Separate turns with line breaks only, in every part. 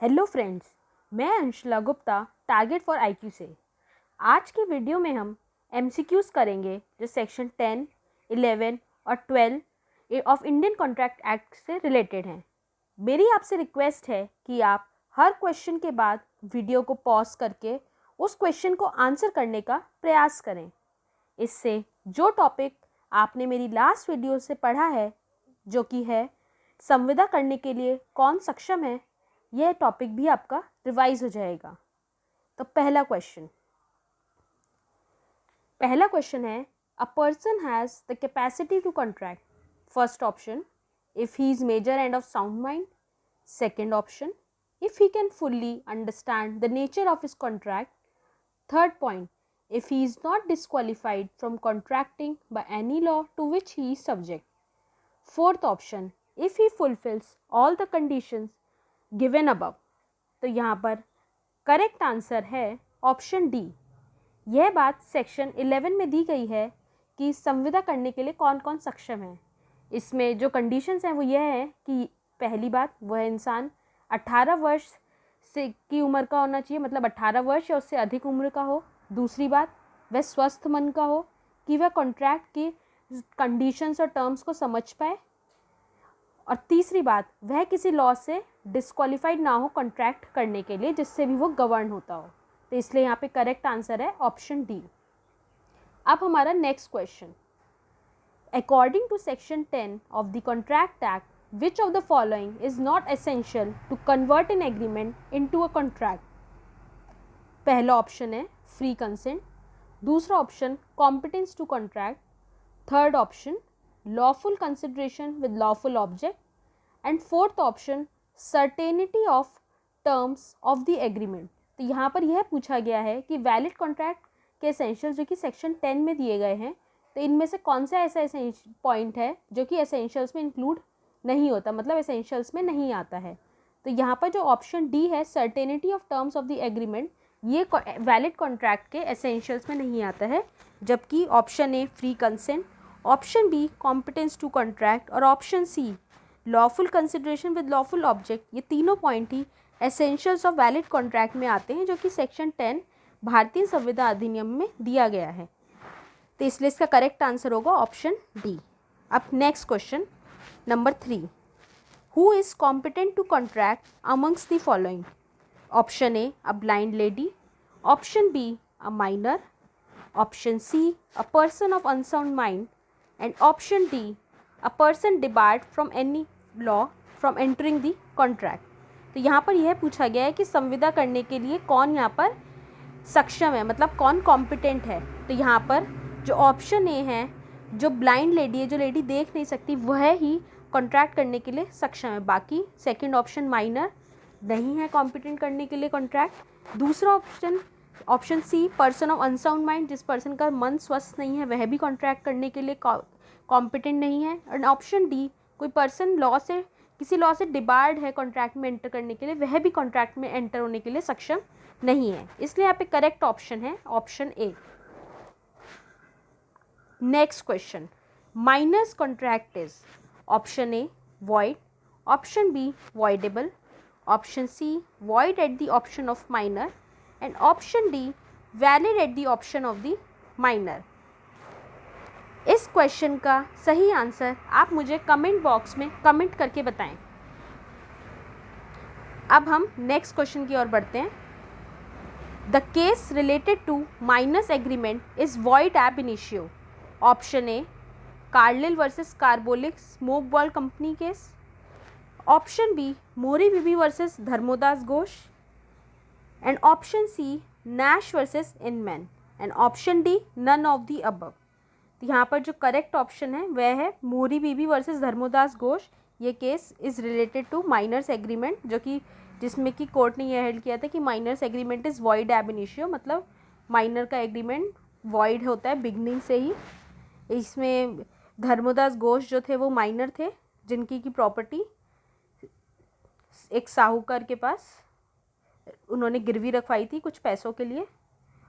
Hello friends, मैं Anshula Gupta target for IQ से। आज की वीडियो में हम एमसीक्यूज़ करेंगे जो सेक्शन 10, 11 और 12 ऑफ इंडियन कॉन्ट्रैक्ट एक्ट से रिलेटेड हैं। मेरी आपसे रिक्वेस्ट है कि आप हर क्वेश्चन के बाद वीडियो को पॉज करके उस क्वेश्चन को आंसर करने का प्रयास करें। इससे जो टॉपिक आपने मेरी लास्ट वीडियो से पढ़ा है, जो कि है संविदा करने के लिए कौन सक्षम है, यह टॉपिक भी आपका रिवाइज हो जाएगा। तो पहला क्वेश्चन है, a person has the capacity to contract. First option, if he is major and of sound mind. Second option, if he can fully understand the nature of his contract. Third point, if he is not disqualified from contracting by any law to which he is subject. Fourth option, if he fulfills all the conditions given above. तो यहाँ पर correct answer है option D. यह बात section 11 में दी गई है कि संविदा करने के लिए कौन कौन सक्षम है। इसमें जो कंडीशंस हैं वो यह है कि पहली बात, वह इंसान 18 वर्ष से की उम्र का होना चाहिए, मतलब 18 वर्ष या उससे अधिक उम्र का हो। दूसरी बात, वह स्वस्थ मन का हो कि वह कॉन्ट्रैक्ट की कंडीशंस और टर्म्स को समझ पाए। और तीसरी बात, वह किसी लॉ से डिस्क्वालिफाइड ना हो कॉन्ट्रैक्ट करने के लिए जिससे भी वो गवर्न होता हो। तो इसलिए यहाँ पे करेक्ट आंसर है ऑप्शन डी। अब हमारा next question, according to section 10 of the contract act, which of the following is not essential to convert an agreement into a contract? पहला ऑप्शन है फ्री कंसेंट, दूसरा option competence to contract, third option lawful consideration with lawful object, and fourth option certainty of terms of the agreement. तो यहाँ पर यह पूछा गया है कि वैलिड कॉन्ट्रैक्ट के एसेंशियल्स जो कि सेक्शन 10 में दिए गए हैं, तो इनमें से कौन सा ऐसा पॉइंट है जो कि एसेंशियल्स में इंक्लूड नहीं होता, मतलब एसेंशियल्स में नहीं आता है। तो यहाँ पर जो ऑप्शन डी है, certainty of terms of the agreement, ये वैलिड कॉन्ट्रैक्ट के एसेंशियल्स में नहीं आता है, जबकि option A free consent, option B competence to contract और option C lawful consideration with lawful object, ये तीनों पॉइंट ही एसेंशियल्स ऑफ वैलिड कॉन्ट्रैक्ट में आते हैं, जो कि सेक्शन 10 भारतीय संविदा अधिनियम में दिया गया है। तो इसलिए इसका करेक्ट आंसर होगा ऑप्शन डी। अब next question number 3, who is competent to contract amongst the following? Option A a blind lady, option B a minor, option C a person of unsound mind, and option D a person debarred from any law from entering the contract. तो यहाँ पर यह पूछा गया है कि संविदा करने के लिए कौन यहाँ पर सक्षम है, मतलब कौन कॉम्पिटेंट है। तो यहाँ पर जो ऑप्शन ए है, जो ब्लाइंड लेडी है, जो लेडी देख नहीं सकती, वह ही कॉन्ट्रैक्ट करने के लिए सक्षम है। बाकी सेकंड ऑप्शन माइनर नहीं है कॉम्पिटेंट करने के लिए कॉन्ट्रैक्ट। दूसरा option C person of unsound mind, जिस पर्सन का मन स्वस्थ नहीं है वह भी कॉन्ट्रैक्ट करने के लिए कॉम्पिटेंट नहीं है। एंड ऑप्शन डी, कोई पर्सन किसी लॉ से डिबार्ड है कॉन्ट्रैक्ट में एंटर करने के लिए, वह भी कॉन्ट्रैक्ट में एंटर होने के लिए सक्षम नहीं है। इसलिए यहाँ पे करेक्ट ऑप्शन है option A. Next question, minor's contract is option A void, option B voidable, option C void at the option of minor, and option D valid at the option of the minor। इस question का सही answer आप मुझे comment box में comment करके बताएं। अब हम नेक्स्ट क्वेश्चन की ओर बढ़ते हैं। The case related to minor's agreement is void ab initio। Option A Carlill versus Carbolic Smoke Ball Company case, option B Mohori Bibee versus Dharmodas Ghose, and option C Nash versus Inman, and option D none of the above. तो यहाँ पर जो correct option है वह है मोरी Bibee versus Dharmodas Ghosh. ये case is related to minor's agreement, जो कि जिसमें कि कोर्ट ने यह हेल्ड किया था कि minor's agreement is void ab initio, मतलब माइनर का एग्रीमेंट void होता है बिगनिंग से ही। इसमें धर्मोदास घोष जो थे वो माइनर थे, जिनकी की प्रॉपर्टी एक साहूकार के पास उन्होंने गिरवी रखवाई थी कुछ पैसों के लिए,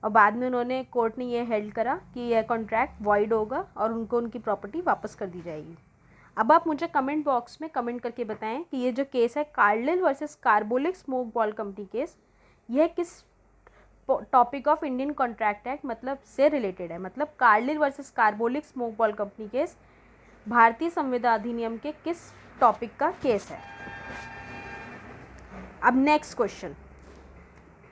और बाद में उन्होंने कोर्ट ने यह हेल्ड करा कि यह कॉन्ट्रैक्ट void होगा और उनको उनकी प्रॉपर्टी वापस कर दी जाएगी। अब आप मुझे कमेंट बॉक्स में कमेंट करके बताएं कि ये जो केस है Carlill versus Carbolic Smoke Ball Company case, यह किस topic of Indian contract act मतलब से रिलेटेड है। मतलब Carlill versus Carbolic Smoke Ball Company case भारतीय संविदा अधिनियम के किस टॉपिक का केस है। अब next question,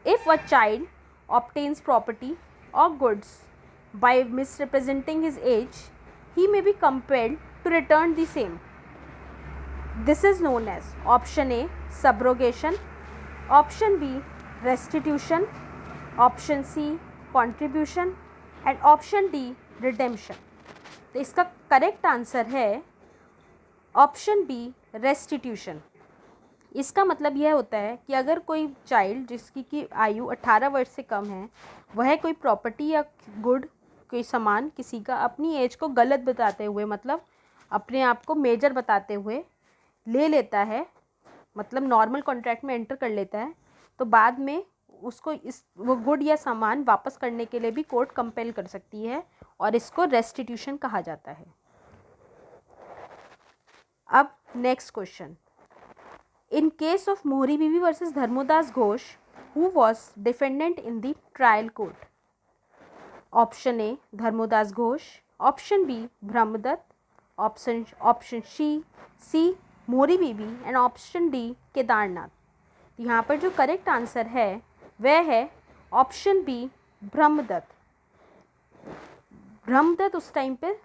if a child obtains property or goods by misrepresenting his age, he may be compelled to return the same. This is known as option A subrogation, option B restitution, option C contribution and option D redemption. तो इसका correct answer है option B restitution. इसका मतलब यह होता है कि अगर कोई चाइल्ड जिसकी की आयु 18 वर्ष से कम है, वह कोई प्रॉपर्टी या गुड, कोई सामान किसी का अपनी एज को गलत बताते हुए, मतलब अपने आप को मेजर बताते हुए ले लेता है, मतलब नॉर्मल कॉन्ट्रैक्ट में एंटर कर लेता है, तो बाद में उसको वो गुड या सामान वापस करने के लिए भी कोर्ट कंपेल कर सकती है और इसको रेस्टिट्यूशन कहा जाता है। अब next question, in case of Mohri Bibi versus Dharmodas Ghosh, who was defendant in the trial court? Option A Dharmodas Ghosh, option B Brahmadatt, option C Mohri Bibi and option D Kedarnath. यहाँ पर जो correct answer है वह है option B Brahmadatta. Brahmadatta उस time पे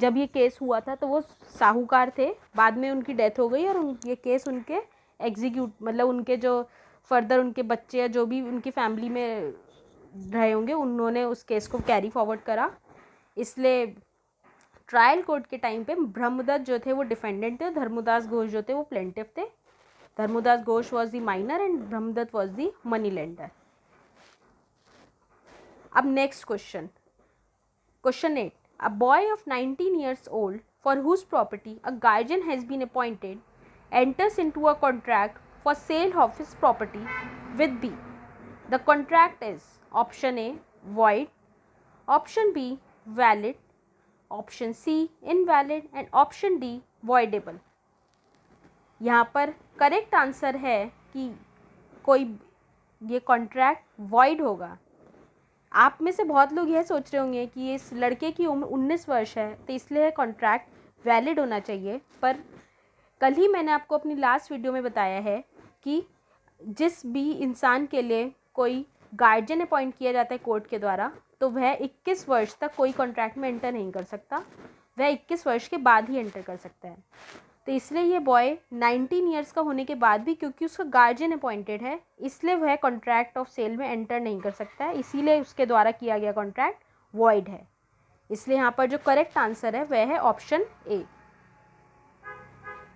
जब ये केस हुआ था तो वो साहूकार थे, बाद में उनकी डेथ हो गई और ये केस उनके एग्जीक्यूट, मतलब उनके जो फर्दर उनके बच्चे या जो भी उनकी फैमिली में रहे होंगे उन्होंने उस केस को कैरी फॉरवर्ड करा। इसलिए ट्रायल कोर्ट के टाइम पे ब्रह्मदत्त जो थे वो डिफेंडेंट थे, धर्मोदास घोष जो थे वो प्लेंटिफ थे। Dharmodas Ghosh was the minor and Brahmadatta was the moneylender. अब next question, question 8, a boy of 19 years old for whose property a guardian has been appointed enters into a contract for sale of his property with B. The contract is option A void, option B valid, option C invalid and option D voidable. यहाँ पर correct answer है कि कोई ये contract void होगा। आप में से बहुत लोग यह सोच रहे होंगे कि इस लड़के की उम्र 19 वर्ष है तो इसलिए कॉन्ट्रैक्ट वैलिड होना चाहिए, पर कल ही मैंने आपको अपनी लास्ट वीडियो में बताया है कि जिस भी इंसान के लिए कोई गार्जियन अपॉइंट किया जाता है कोर्ट के द्वारा, तो वह 21 वर्ष तक कोई कॉन्ट्रैक्ट में एंटर नहीं कर सकता, वह 21 वर्ष के बाद ही एंटर कर सकता है। तो इसलिए ये बॉय 19 ईयर्स का होने के बाद भी, क्योंकि उसका गार्जियन अपॉइंटेड है, इसलिए वह कॉन्ट्रैक्ट ऑफ सेल में एंटर नहीं कर सकता है, इसीलिए उसके द्वारा किया गया कॉन्ट्रैक्ट वॉइड है। इसलिए यहाँ पर जो करेक्ट आंसर है वह है option A.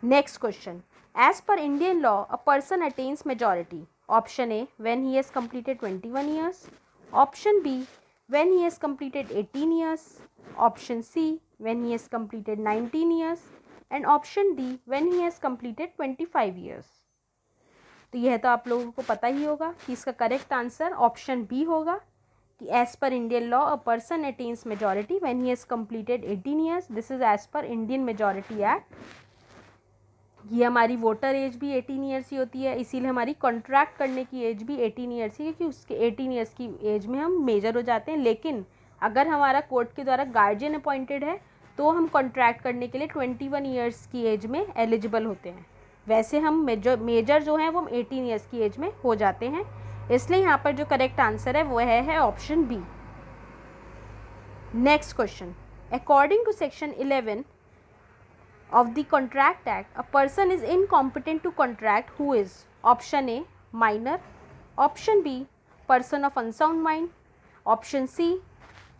Next question, as per Indian law a person attains majority. Option A when he has completed 21 years, option B when he has completed 18 years, option C when he has completed 19 years and option D when he has completed 25 years. तो यह तो आप लोगों को पता ही होगा कि इसका करेक्ट आंसर ऑप्शन बी होगा कि as per Indian law a person attains majority when he has completed 18 years. This is as per Indian Majority Act. ये हमारी वोटर एज भी 18 ईयर्स ही होती है, इसीलिए हमारी कॉन्ट्रैक्ट करने की एज भी 18 ईयर्स ही है, क्योंकि उसके 18 ईयर्स की एज में हम मेजर हो जाते हैं। लेकिन अगर हमारा कोर्ट के द्वारा गार्जियन अपॉइंटेड है तो हम कॉन्ट्रैक्ट करने के लिए 21 ईयर्स की एज में एलिजिबल होते हैं। वैसे हम मेजर जो है वो हम 18 ईयर्स की एज में हो जाते हैं। इसलिए यहाँ पर जो करेक्ट आंसर है वह है option B. Next question, according to section 11 of the Contract Act, a person is incompetent to contract who is option A minor, option B person of unsound mind, option C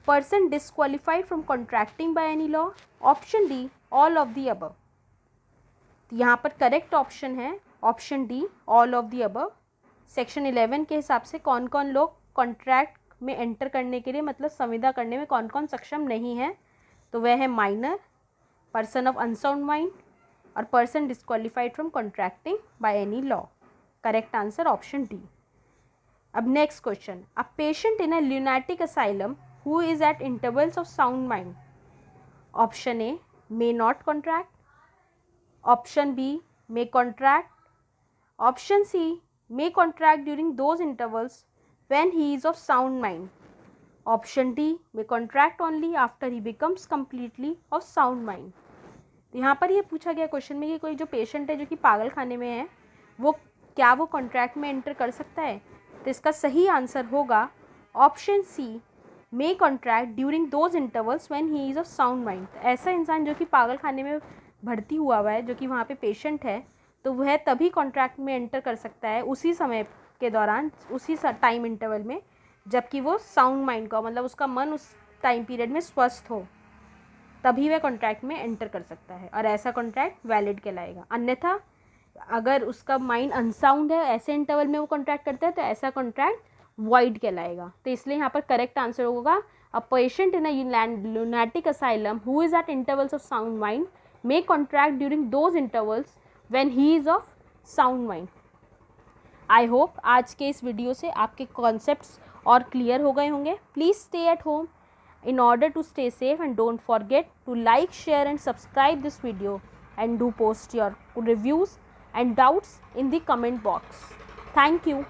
person disqualified from contracting by any law, option D all of the above. तो यहाँ पर correct option है option D all of the above. Section 11 के हिसाब से कौन कौन लोग कॉन्ट्रैक्ट में एंटर करने के लिए, मतलब संविदा करने में कौन कौन सक्षम नहीं है, तो वह है minor, person of unsound mind और person disqualified from contracting by any law. Correct answer option D. अब next question, a patient in a lunatic asylum who is at intervals of sound mind. Option A may not contract. Option B, may contract. Option C, may contract during those intervals when he is of sound mind. Option D, may contract only after he becomes completely of sound mind. तो यहाँ पर ये पूछा गया question में कि कोई जो पेशेंट है जो कि पागल खाने में है वो क्या वो कॉन्ट्रैक्ट में एंटर कर सकता है. तो इसका सही आंसर होगा option C, may contract during those intervals when he is of sound mind. ऐसा इंसान जो कि पागल खाने में भर्ती हुआ है, जो कि वहाँ पे पेशेंट है, तो वह तभी कॉन्ट्रैक्ट में एंटर कर सकता है उसी समय के दौरान, उसी टाइम इंटरवल में, जबकि वो साउंड माइंड का मतलब उसका मन उस टाइम पीरियड में स्वस्थ हो, तभी वह कॉन्ट्रैक्ट में एंटर कर सकता है और ऐसा कॉन्ट्रैक्ट वैलिड कहलाएगा. अन्यथा अगर उसका माइंड अनसाउंड है, ऐसे इंटरवल में वो कॉन्ट्रैक्ट करता है, तो ऐसा कॉन्ट्रैक्ट वॉइड कहलाएगा. तो इसलिए यहाँ पर करेक्ट आंसर होगा a patient in a lunatic asylum who is at intervals of sound mind may contract during those intervals when he is of sound mind. I hope आज के इस वीडियो से आपके कॉन्सेप्ट्स और क्लियर हो गए होंगे. Please stay at home in order to stay safe, and don't forget to like, share and subscribe this video, and do post your reviews and doubts in the comment box. Thank you.